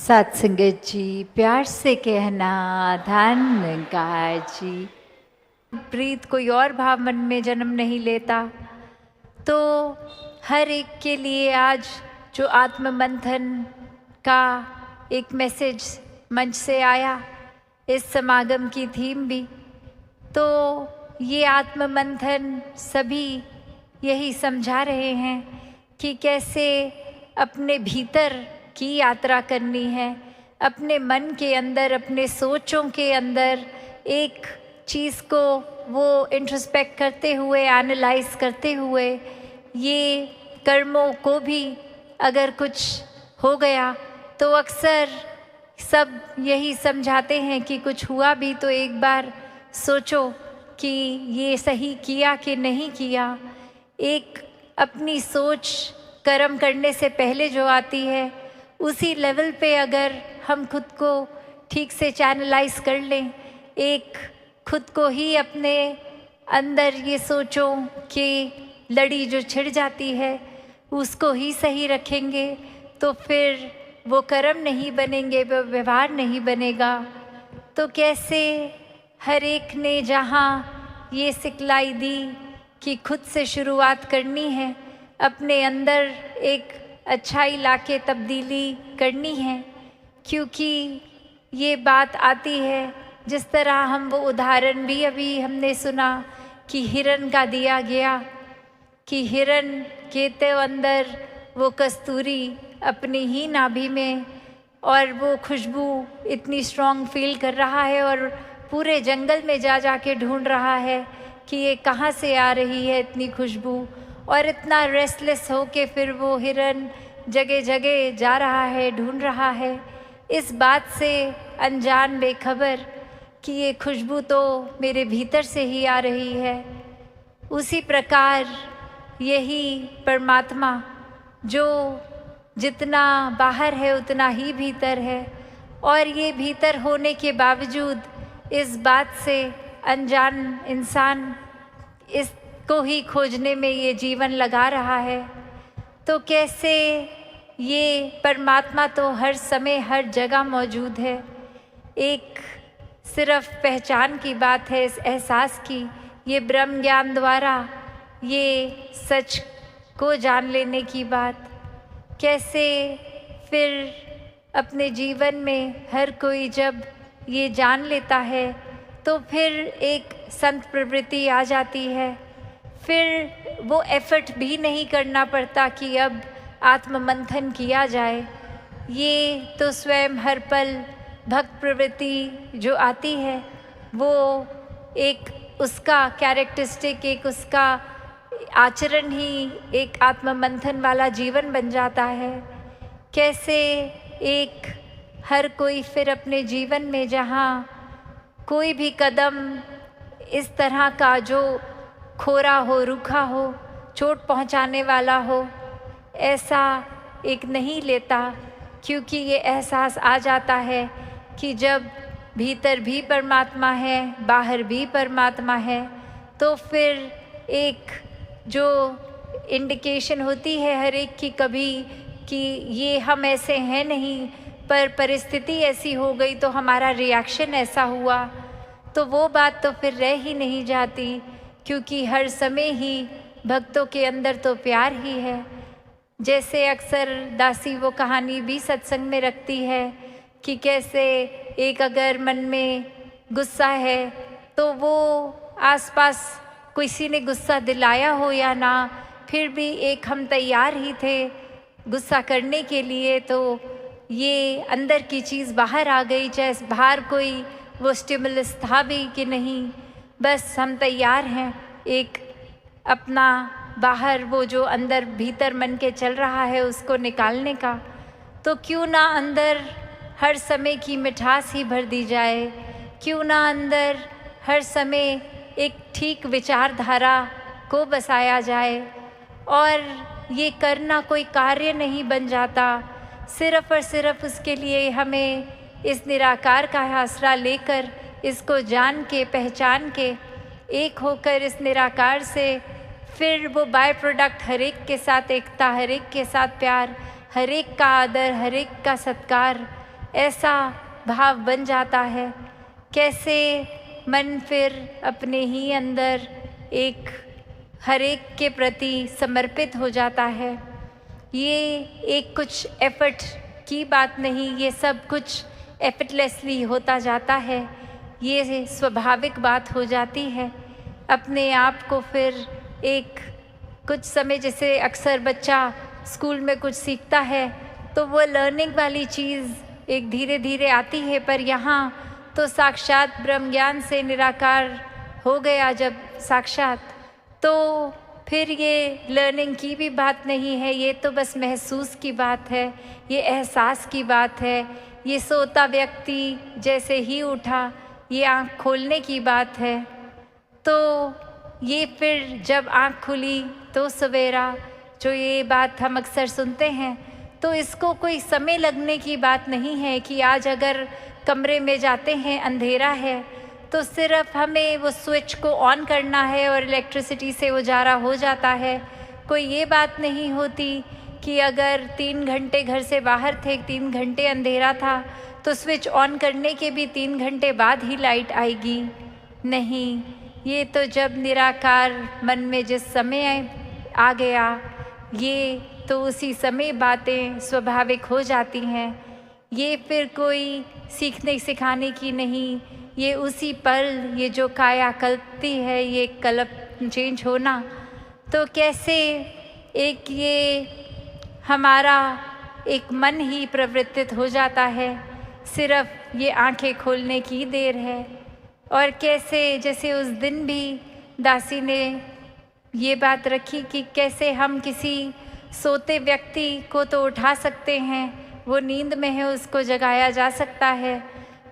सत्संगत जी, प्यार से कहना धन्यकार जी। प्रीत कोई और भाव मन में जन्म नहीं लेता। तो हर एक के लिए आज जो आत्म मंथन का एक मैसेज मंच से आया, इस समागम की थीम भी, तो ये आत्म मंथन सभी यही समझा रहे हैं कि कैसे अपने भीतर की यात्रा करनी है, अपने मन के अंदर, अपने सोचों के अंदर एक चीज़ को वो इंट्रोस्पेक्ट करते हुए, एनालाइज करते हुए, ये कर्मों को भी अगर कुछ हो गया तो अक्सर सब यही समझाते हैं कि कुछ हुआ भी तो एक बार सोचो कि ये सही किया कि नहीं किया। एक अपनी सोच कर्म करने से पहले जो आती है, उसी लेवल पे अगर हम खुद को ठीक से चैनलाइज कर लें, एक खुद को ही अपने अंदर ये सोचो कि लड़ी जो छिड़ जाती है उसको ही सही रखेंगे, तो फिर वो कर्म नहीं बनेंगे, वो व्यवहार नहीं बनेगा। तो कैसे हर एक ने जहाँ ये सिखलाई दी कि खुद से शुरुआत करनी है, अपने अंदर एक अच्छाई लाके तब्दीली करनी है, क्योंकि ये बात आती है जिस तरह हम वो उदाहरण भी अभी हमने सुना कि हिरन का दिया गया कि हिरन के तो अंदर वो कस्तूरी अपनी ही नाभि में, और वो खुशबू इतनी स्ट्रॉन्ग फील कर रहा है और पूरे जंगल में जा के ढूंढ रहा है कि ये कहाँ से आ रही है इतनी खुशबू, और इतना रेस्टलेस हो के फिर वो हिरन जगह जगह जा रहा है, ढूंढ रहा है, इस बात से अनजान बेखबर कि ये खुशबू तो मेरे भीतर से ही आ रही है। उसी प्रकार यही परमात्मा जो जितना बाहर है उतना ही भीतर है, और ये भीतर होने के बावजूद इस बात से अनजान इंसान इसको ही खोजने में ये जीवन लगा रहा है। तो कैसे ये परमात्मा तो हर समय हर जगह मौजूद है, एक सिर्फ पहचान की बात है, इस एहसास की, ये ब्रह्म ज्ञान द्वारा ये सच को जान लेने की बात। कैसे फिर अपने जीवन में हर कोई जब ये जान लेता है तो फिर एक संत प्रवृत्ति आ जाती है, फिर वो एफर्ट भी नहीं करना पड़ता कि अब आत्म मंथन किया जाए। ये तो स्वयं हर पल भक्त प्रवृत्ति जो आती है वो एक उसका कैरेक्टरिस्टिक, एक उसका आचरण ही एक आत्म मंथन वाला जीवन बन जाता है। कैसे एक हर कोई फिर अपने जीवन में जहाँ कोई भी कदम इस तरह का जो खोरा हो, रूखा हो, चोट पहुंचाने वाला हो, ऐसा एक नहीं लेता, क्योंकि ये एहसास आ जाता है कि जब भीतर भी परमात्मा है, बाहर भी परमात्मा है, तो फिर एक जो इंडिकेशन होती है हर एक की कभी कि ये हम ऐसे हैं नहीं, पर परिस्थिति ऐसी हो गई तो हमारा रिएक्शन ऐसा हुआ, तो वो बात तो फिर रह ही नहीं जाती, क्योंकि हर समय ही भक्तों के अंदर तो प्यार ही है। जैसे अक्सर दासी वो कहानी भी सत्संग में रखती है कि कैसे एक अगर मन में गुस्सा है तो वो आसपास किसी ने गुस्सा दिलाया हो या ना, फिर भी एक हम तैयार ही थे गुस्सा करने के लिए, तो ये अंदर की चीज़ बाहर आ गई, चाहे बाहर कोई वो स्टिमुलस था भी कि नहीं, बस हम तैयार हैं एक अपना बाहर वो जो अंदर भीतर मन के चल रहा है उसको निकालने का। तो क्यों ना अंदर हर समय की मिठास ही भर दी जाए, क्यों ना अंदर हर समय एक ठीक विचारधारा को बसाया जाए, और ये करना कोई कार्य नहीं बन जाता, सिर्फ़ और सिर्फ उसके लिए हमें इस निराकार का आसरा लेकर, इसको जान के पहचान के एक होकर इस निराकार से फिर वो बाय प्रोडक्ट हर एक के साथ एकता, हर एक के साथ प्यार, हर एक का आदर, हर एक का सत्कार, ऐसा भाव बन जाता है। कैसे मन फिर अपने ही अंदर एक हर एक के प्रति समर्पित हो जाता है। ये एक कुछ एफर्ट की बात नहीं, ये सब कुछ एफर्टलेसली होता जाता है। ये स्वाभाविक बात हो जाती है। अपने आप को फिर एक कुछ समय, जैसे अक्सर बच्चा स्कूल में कुछ सीखता है तो वो लर्निंग वाली चीज़ एक धीरे धीरे आती है, पर यहाँ तो साक्षात ब्रह्म ज्ञान से निराकार हो गया जब साक्षात, तो फिर ये लर्निंग की भी बात नहीं है, ये तो बस महसूस की बात है, ये एहसास की बात है। ये सोता व्यक्ति जैसे ही उठा, ये आँख खोलने की बात है। तो ये फिर जब आँख खुली तो सवेरा, जो ये बात हम अक्सर सुनते हैं, तो इसको कोई समय लगने की बात नहीं है कि आज अगर कमरे में जाते हैं अंधेरा है तो सिर्फ हमें वो स्विच को ऑन करना है और इलेक्ट्रिसिटी से उजाला हो जाता है। कोई ये बात नहीं होती कि अगर 3 घंटे घर से बाहर थे, 3 घंटे अंधेरा था, तो स्विच ऑन करने के भी 3 घंटे बाद ही लाइट आएगी। नहीं, ये तो जब निराकार मन में जिस समय आ गया, ये तो उसी समय बातें स्वाभाविक हो जाती हैं। ये फिर कोई सीखने सिखाने की नहीं, ये उसी पल, ये जो काया कल्पती है, ये कल्प चेंज होना, तो कैसे एक ये हमारा एक मन ही प्रवृत्तित हो जाता है, सिर्फ ये आंखें खोलने की देर है। और कैसे जैसे उस दिन भी दासी ने ये बात रखी कि कैसे हम किसी सोते व्यक्ति को तो उठा सकते हैं, वो नींद में है, उसको जगाया जा सकता है,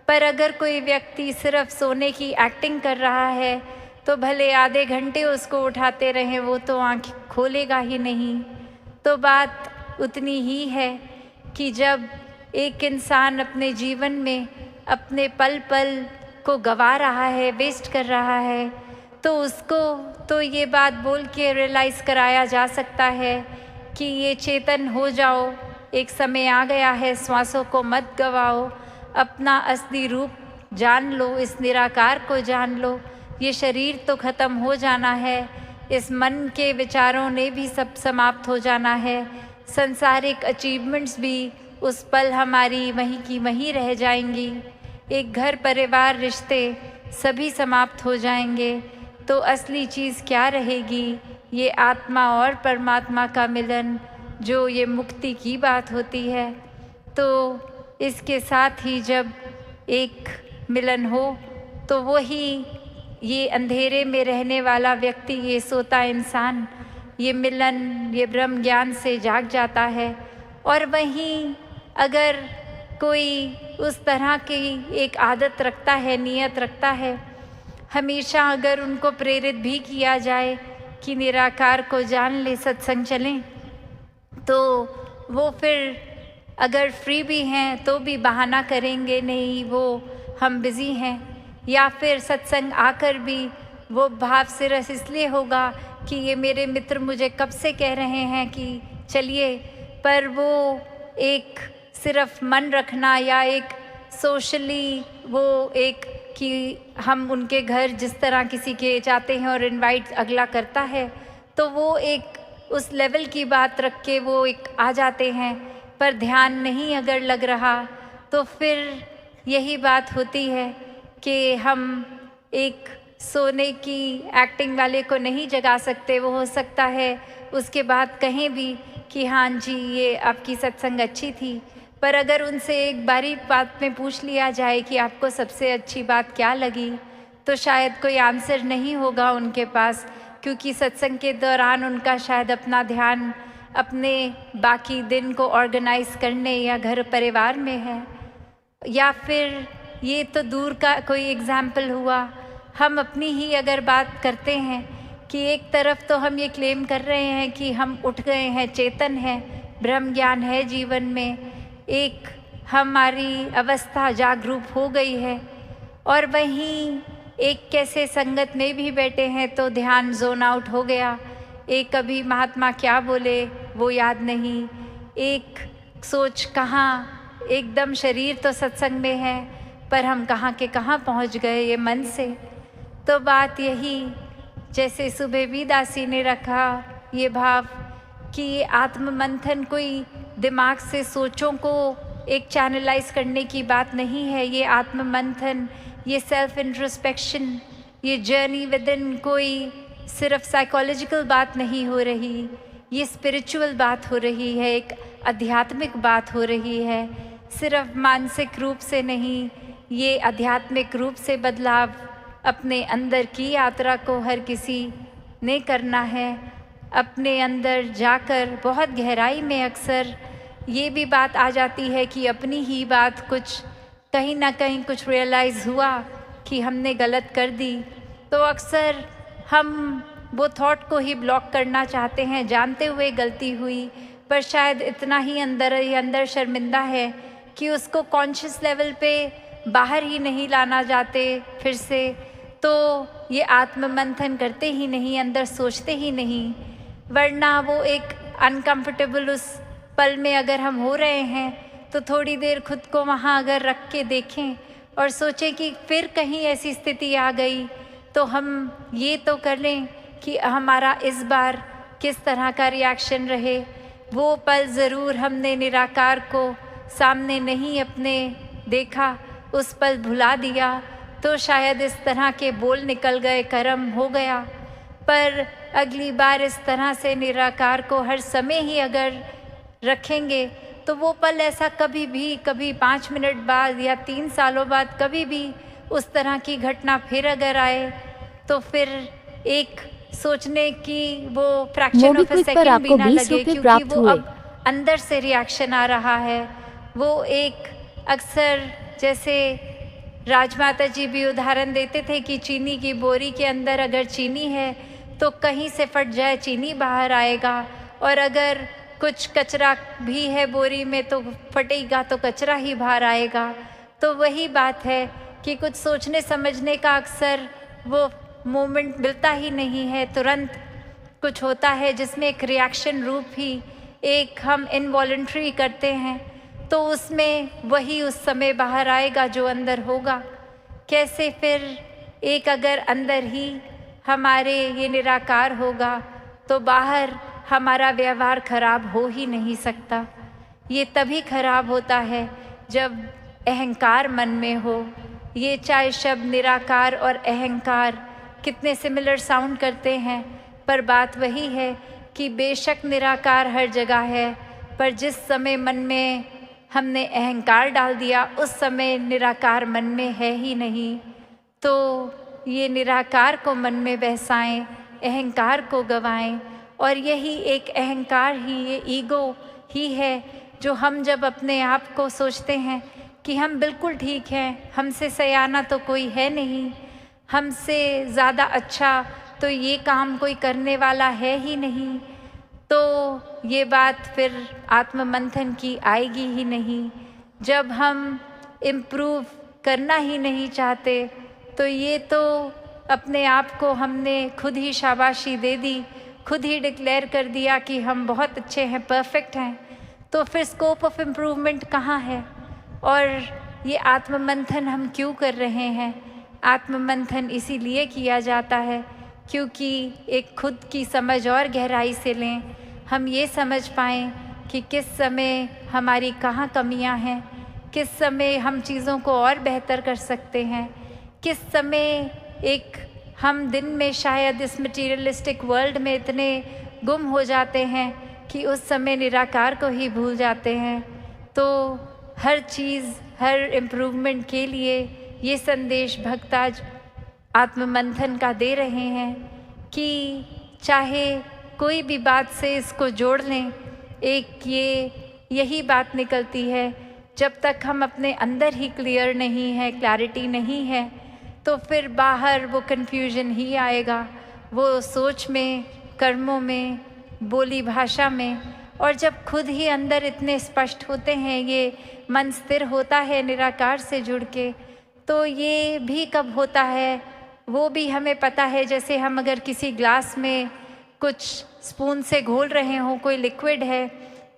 पर अगर कोई व्यक्ति सिर्फ सोने की एक्टिंग कर रहा है तो भले आधे घंटे उसको उठाते रहें, वो तो आँख खोलेगा ही नहीं। तो बात उतनी ही है कि जब एक इंसान अपने जीवन में अपने पल पल को गवा रहा है, वेस्ट कर रहा है, तो उसको तो ये बात बोल के रियलाइज़ कराया जा सकता है कि ये चेतन हो जाओ, एक समय आ गया है, श्वासों को मत गवाओ, अपना असली रूप जान लो, इस निराकार को जान लो। ये शरीर तो ख़त्म हो जाना है, इस मन के विचारों ने भी सब समाप्त हो जाना है, संसारिक अचीवमेंट्स भी उस पल हमारी वहीं की वहीं रह जाएंगी, एक घर परिवार रिश्ते सभी समाप्त हो जाएंगे। तो असली चीज़ क्या रहेगी? ये आत्मा और परमात्मा का मिलन, जो ये मुक्ति की बात होती है। तो इसके साथ ही जब एक मिलन हो तो वही ये अंधेरे में रहने वाला व्यक्ति, ये सोता इंसान, ये मिलन, ये ब्रह्म ज्ञान से जाग जाता है। और वहीं अगर कोई उस तरह की एक आदत रखता है, नियत रखता है, हमेशा अगर उनको प्रेरित भी किया जाए कि निराकार को जान ले, सत्संग चलें, तो वो फिर अगर फ्री भी हैं तो भी बहाना करेंगे, नहीं वो हम बिज़ी हैं, या फिर सत्संग आकर भी वो भाव सिर्फ इसलिए होगा कि ये मेरे मित्र मुझे कब से कह रहे हैं कि चलिए, पर वो एक सिर्फ मन रखना या एक सोशली वो एक कि हम उनके घर जिस तरह किसी के जाते हैं और इनवाइट अगला करता है, तो वो एक उस लेवल की बात रख के वो एक आ जाते हैं, पर ध्यान नहीं अगर लग रहा तो फिर यही बात होती है कि हम एक सोने की एक्टिंग वाले को नहीं जगा सकते। वो हो सकता है उसके बाद कहें भी कि हाँ जी ये आपकी सत्संग अच्छी थी, पर अगर उनसे एक बारी बात में पूछ लिया जाए कि आपको सबसे अच्छी बात क्या लगी, तो शायद कोई आंसर नहीं होगा उनके पास, क्योंकि सत्संग के दौरान उनका शायद अपना ध्यान अपने बाकी दिन को ऑर्गेनाइज करने या घर परिवार में है। या फिर ये तो दूर का कोई एग्जाम्पल हुआ, हम अपनी ही अगर बात करते हैं कि एक तरफ तो हम ये क्लेम कर रहे हैं कि हम उठ गए हैं, चेतन हैं, ब्रह्म ज्ञान है जीवन में, एक हमारी अवस्था जागरूक हो गई है, और वहीं एक कैसे संगत में भी बैठे हैं तो ध्यान जोन आउट हो गया, एक कभी महात्मा क्या बोले वो याद नहीं, एक सोच कहाँ एकदम शरीर तो सत्संग में है, पर हम कहाँ के कहाँ पहुँच गए ये मन से। तो बात यही, जैसे सुबह दासी ने रखा ये भाव कि ये आत्म मंथन कोई दिमाग से सोचों को एक चैनलाइज करने की बात नहीं है। ये आत्म मंथन, ये सेल्फ इंट्रोस्पेक्शन, ये जर्नी विद इन कोई सिर्फ साइकोलॉजिकल बात नहीं हो रही, ये स्पिरिचुअल बात हो रही है, एक आध्यात्मिक बात हो रही है। सिर्फ मानसिक रूप से नहीं, ये आध्यात्मिक रूप से बदलाव अपने अंदर की यात्रा को हर किसी ने करना है। अपने अंदर जाकर बहुत गहराई में अक्सर ये भी बात आ जाती है कि अपनी ही बात कुछ कहीं ना कहीं कुछ रियलाइज़ हुआ कि हमने गलत कर दी, तो अक्सर हम वो थॉट को ही ब्लॉक करना चाहते हैं, जानते हुए गलती हुई, पर शायद इतना ही अंदर शर्मिंदा है कि उसको कॉन्शियस लेवल पे बाहर ही नहीं लाना चाहते फिर से। तो ये आत्म मंथन करते ही नहीं, अंदर सोचते ही नहीं, वरना वो एक अनकंफर्टेबल उस पल में अगर हम हो रहे हैं तो थोड़ी देर खुद को वहाँ अगर रख के देखें और सोचें कि फिर कहीं ऐसी स्थिति आ गई तो हम ये तो कर लें कि हमारा इस बार किस तरह का रिएक्शन रहे। वो पल ज़रूर हमने निराकार को सामने नहीं अपने देखा, उस पल भुला दिया, तो शायद इस तरह के बोल निकल गए, कर्म हो गया। पर अगली बार इस तरह से निराकार को हर समय ही अगर रखेंगे तो वो पल ऐसा कभी भी, कभी 5 मिनट बाद या 3 सालों बाद कभी भी उस तरह की घटना फिर अगर आए तो फिर एक सोचने की वो फ्रैक्शन ऑफ अ सेकंड भी ना लगे, क्योंकि वो अब अंदर से रिएक्शन आ रहा है। वो एक अक्सर जैसे राजमाता जी भी उदाहरण देते थे कि चीनी की बोरी के अंदर अगर चीनी है तो कहीं से फट जाए चीनी बाहर आएगा, और अगर कुछ कचरा भी है बोरी में तो फटेगा तो कचरा ही बाहर आएगा। तो वही बात है कि कुछ सोचने समझने का अक्सर वो मोमेंट मिलता ही नहीं है, तुरंत कुछ होता है जिसमें एक रिएक्शन रूप ही एक हम इनवॉलंटरी करते हैं, तो उसमें वही उस समय बाहर आएगा जो अंदर होगा। कैसे फिर एक अगर अंदर ही हमारे ये निराकार होगा तो बाहर हमारा व्यवहार खराब हो ही नहीं सकता। ये तभी खराब होता है जब अहंकार मन में हो। ये चाहे शब्द निराकार और अहंकार कितने सिमिलर साउंड करते हैं, पर बात वही है कि बेशक निराकार हर जगह है, पर जिस समय मन में हमने अहंकार डाल दिया उस समय निराकार मन में है ही नहीं। तो ये निराकार को मन में बहसाएं, अहंकार को गवाएं, और यही एक अहंकार ही, ये ईगो ही है जो हम जब अपने आप को सोचते हैं कि हम बिल्कुल ठीक हैं, हमसे सयाना तो कोई है नहीं, हमसे ज़्यादा अच्छा तो ये काम कोई करने वाला है ही नहीं, तो ये बात फिर आत्म मंथन की आएगी ही नहीं। जब हम इम्प्रूव करना ही नहीं चाहते तो ये तो अपने आप को हमने खुद ही शाबाशी दे दी, खुद ही डिक्लेयर कर दिया कि हम बहुत अच्छे हैं, परफेक्ट हैं, तो फिर स्कोप ऑफ इम्प्रूवमेंट कहाँ है। और ये आत्म मंथन हम क्यों कर रहे हैं? आत्म मंथन इसीलिए किया जाता है क्योंकि एक खुद की समझ और गहराई से लें, हम ये समझ पाएँ कि किस समय हमारी कहाँ कमियाँ हैं, किस समय हम चीज़ों को और बेहतर कर सकते हैं, किस समय एक हम दिन में शायद इस मटीरियलिस्टिक वर्ल्ड में इतने गुम हो जाते हैं कि उस समय निराकार को ही भूल जाते हैं। तो हर चीज़, हर इम्प्रूवमेंट के लिए ये संदेश भक्त आज आत्ममंथन का दे रहे हैं कि चाहे कोई भी बात से इसको जोड़ लें, एक यही बात निकलती है, जब तक हम अपने अंदर ही क्लियर नहीं है, क्लैरिटी नहीं है, तो फिर बाहर वो कन्फ्यूजन ही आएगा, वो सोच में, कर्मों में, बोली भाषा में। और जब खुद ही अंदर इतने स्पष्ट होते हैं, ये मन स्थिर होता है निराकार से जुड़ के, तो ये भी कब होता है वो भी हमें पता है। जैसे हम अगर किसी ग्लास में कुछ स्पून से घोल रहे हों, कोई लिक्विड है,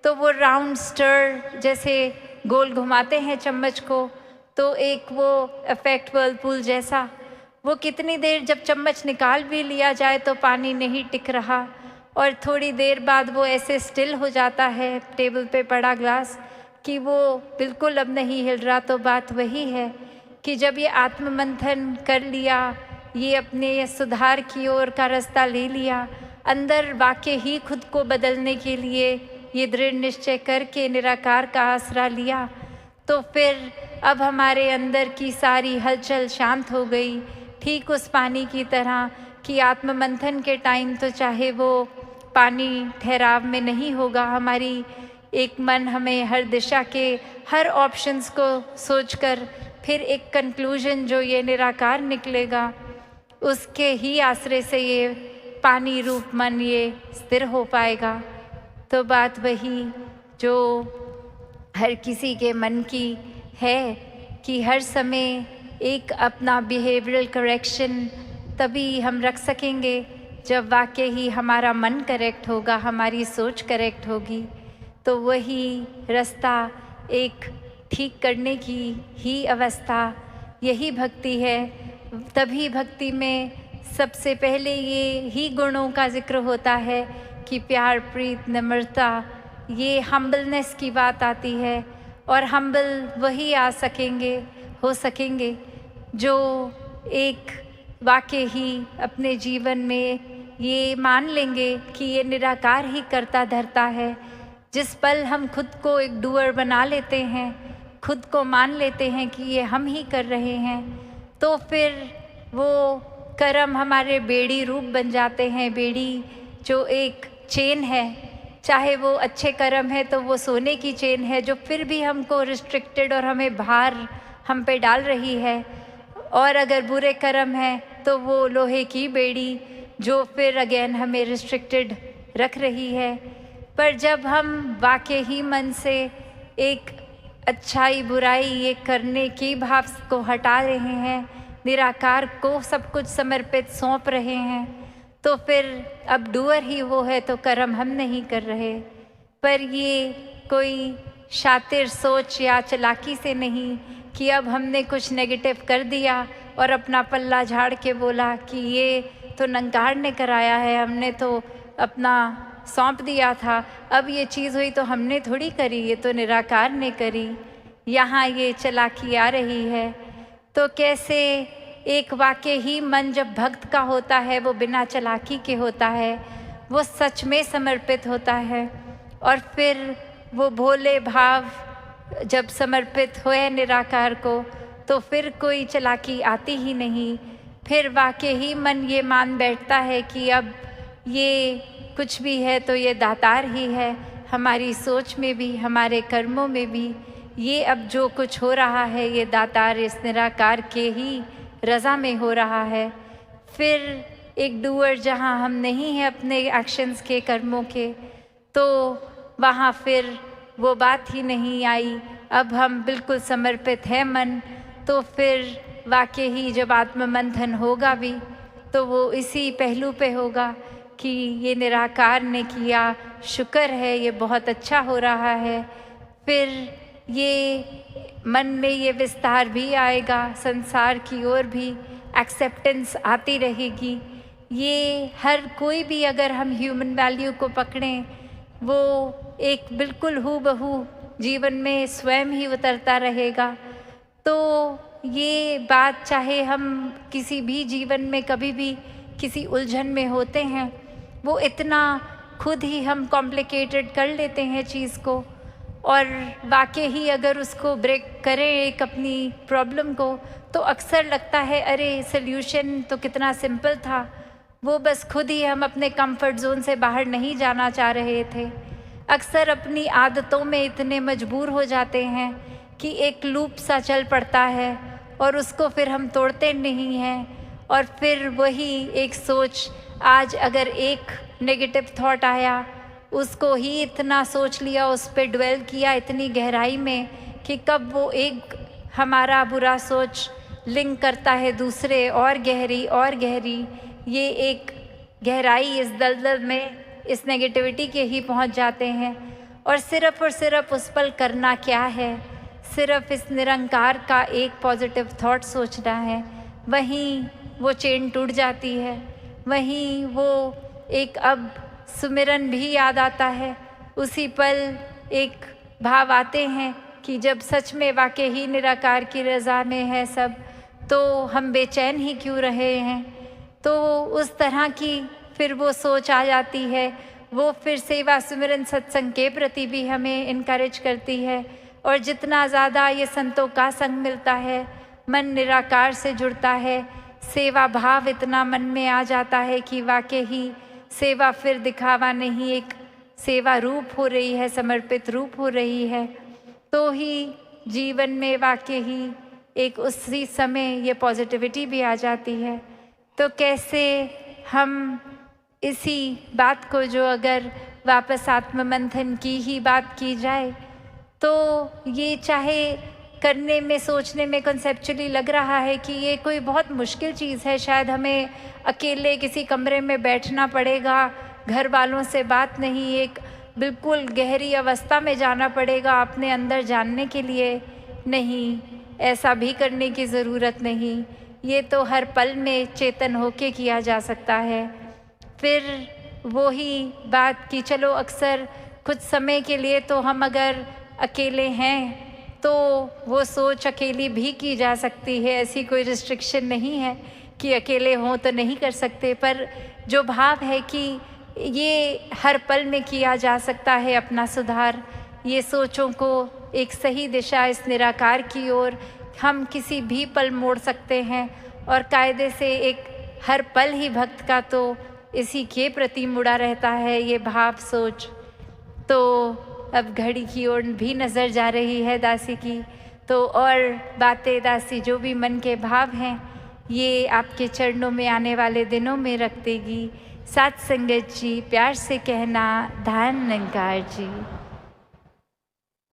तो वो राउंड स्टर जैसे गोल घुमाते हैं चम्मच को तो एक वो इफेक्ट व्हर्लपूल जैसा, वो कितनी देर जब चम्मच निकाल भी लिया जाए तो पानी नहीं टिक रहा और थोड़ी देर बाद वो ऐसे स्टिल हो जाता है टेबल पे पड़ा ग्लास कि वो बिल्कुल अब नहीं हिल रहा। तो बात वही है कि जब ये आत्ममंथन कर लिया, ये अपने सुधार की ओर का रास्ता ले लिया, अंदर वाकई ही खुद को बदलने के लिए ये दृढ़ निश्चय करके निराकार का आसरा लिया, तो फिर अब हमारे अंदर की सारी हलचल शांत हो गई। ठीक उस पानी की तरह कि आत्ममंथन के टाइम तो चाहे वो पानी ठहराव में नहीं होगा, हमारी एक मन हमें हर दिशा के हर ऑप्शंस को सोचकर फिर एक कंक्लूजन जो ये निराकार निकलेगा, उसके ही आश्रय से ये पानी रूप मन ये स्थिर हो पाएगा। तो बात वही जो हर किसी के मन की है कि हर समय एक अपना बिहेवियरल करेक्शन तभी हम रख सकेंगे जब वाकई ही हमारा मन करेक्ट होगा, हमारी सोच करेक्ट होगी। तो वही रास्ता एक ठीक करने की ही अवस्था, यही भक्ति है। तभी भक्ति में सबसे पहले ये ही गुणों का जिक्र होता है कि प्यार, प्रीत, नम्रता, ये हम्बलनेस की बात आती है। और हम्बल वही हो सकेंगे जो एक वाकई ही अपने जीवन में ये मान लेंगे कि ये निराकार ही करता धरता है। जिस पल हम खुद को एक डूअर बना लेते हैं, खुद को मान लेते हैं कि ये हम ही कर रहे हैं, तो फिर वो कर्म हमारे बेड़ी रूप बन जाते हैं। बेड़ी जो एक चेन है, चाहे वो अच्छे कर्म है तो वो सोने की चेन है जो फिर भी हमको रिस्ट्रिक्टेड और हमें भार हम पे डाल रही है, और अगर बुरे कर्म है तो वो लोहे की बेड़ी जो फिर अगेन हमें रिस्ट्रिक्टेड रख रही है। पर जब हम वाकई ही मन से एक अच्छाई बुराई ये करने की भाव को हटा रहे हैं, निराकार को सब कुछ समर्पित सौंप रहे हैं, तो फिर अब डूअर ही वो है तो कर्म हम नहीं कर रहे। पर ये कोई शातिर सोच या चालाकी से नहीं कि अब हमने कुछ नेगेटिव कर दिया और अपना पल्ला झाड़ के बोला कि ये तो नंकार ने कराया है, हमने तो अपना सौंप दिया था, अब ये चीज़ हुई तो हमने थोड़ी करी, ये तो निराकार ने करी। यहाँ ये चालाकी आ रही है। तो कैसे एक वाकई ही मन जब भक्त का होता है वो बिना चालाकी के होता है, वो सच में समर्पित होता है, और फिर वो भोले भाव जब समर्पित होए निराकार को तो फिर कोई चालाकी आती ही नहीं। फिर वाकई ही मन ये मान बैठता है कि अब ये कुछ भी है तो ये दातार ही है, हमारी सोच में भी हमारे कर्मों में भी ये अब जो कुछ हो रहा है ये दातार इस निराकार के ही रज़ा में हो रहा है। फिर एक डूअर जहाँ हम नहीं हैं अपने एक्शंस के, कर्मों के, तो वहाँ फिर वो बात ही नहीं आई। अब हम बिल्कुल समर्पित है मन, तो फिर वाकई ही जब आत्ममंथन होगा भी तो वो इसी पहलू पे होगा कि ये निराकार ने किया, शुक्र है, ये बहुत अच्छा हो रहा है। फिर ये मन में ये विस्तार भी आएगा, संसार की ओर भी एक्सेप्टेंस आती रहेगी। ये हर कोई भी अगर हम ह्यूमन वैल्यू को पकड़ें, वो एक बिल्कुल हूबहू जीवन में स्वयं ही उतरता रहेगा। तो ये बात चाहे हम किसी भी जीवन में कभी भी किसी उलझन में होते हैं, वो इतना खुद ही हम कॉम्प्लिकेटेड कर लेते हैं चीज़ को, और वाकई ही अगर उसको ब्रेक करें एक अपनी प्रॉब्लम को, तो अक्सर लगता है अरे सल्यूशन तो कितना सिंपल था, वो बस खुद ही हम अपने कंफर्ट जोन से बाहर नहीं जाना चाह रहे थे। अक्सर अपनी आदतों में इतने मजबूर हो जाते हैं कि एक लूप सा चल पड़ता है और उसको फिर हम तोड़ते नहीं हैं, और फिर वही एक सोच, आज अगर एक नेगेटिव थॉट आया उसको ही इतना सोच लिया, उस पर ड्वेल किया इतनी गहराई में कि कब वो एक हमारा बुरा सोच लिंक करता है दूसरे और गहरी, ये एक गहराई इस दलदल में इस नेगेटिविटी के ही पहुंच जाते हैं। और सिर्फ उस पल करना क्या है, सिर्फ इस निरंकार का एक पॉजिटिव थॉट सोचना है, वहीं वो चेन टूट जाती है, वहीं वो एक अब सुमिरन भी याद आता है। उसी पल एक भाव आते हैं कि जब सच में वाकई ही निराकार की रज़ा में है सब, तो हम बेचैन ही क्यों रहे हैं। तो उस तरह की फिर वो सोच आ जाती है। वो फिर सेवा सुमिरन सत्संग के प्रति भी हमें इनकरेज करती है। और जितना ज़्यादा ये संतों का संग मिलता है, मन निराकार से जुड़ता है, सेवा भाव इतना मन में आ जाता है कि वाकई ही सेवा फिर दिखावा नहीं, एक सेवा रूप हो रही है, समर्पित रूप हो रही है। तो ही जीवन में वाकई ही एक उसी समय ये पॉजिटिविटी भी आ जाती है। तो कैसे हम इसी बात को, जो अगर वापस आत्ममंथन की ही बात की जाए, तो ये चाहे करने में, सोचने में कॉन्सेप्चुअली लग रहा है कि ये कोई बहुत मुश्किल चीज़ है, शायद हमें अकेले किसी कमरे में बैठना पड़ेगा, घर वालों से बात नहीं, एक बिल्कुल गहरी अवस्था में जाना पड़ेगा अपने अंदर जानने के लिए। नहीं, ऐसा भी करने की ज़रूरत नहीं, ये तो हर पल में चेतन होके किया जा सकता है। फिर वही बात कि चलो अक्सर कुछ समय के लिए तो हम अगर अकेले हैं तो वो सोच अकेली भी की जा सकती है, ऐसी कोई रिस्ट्रिक्शन नहीं है कि अकेले हों तो नहीं कर सकते। पर जो भाव है कि ये हर पल में किया जा सकता है अपना सुधार, ये सोचों को एक सही दिशा इस निराकार की ओर हम किसी भी पल मोड़ सकते हैं। और कायदे से एक हर पल ही भक्त का तो इसी के प्रति मुड़ा रहता है ये भाव सोच। तो अब घड़ी की ओर भी नज़र जा रही है दासी की, तो और बातें दासी जो भी मन के भाव हैं ये आपके चरणों में आने वाले दिनों में रख देगी। साथ संगत जी, प्यार से कहना, धन निरंकार जी।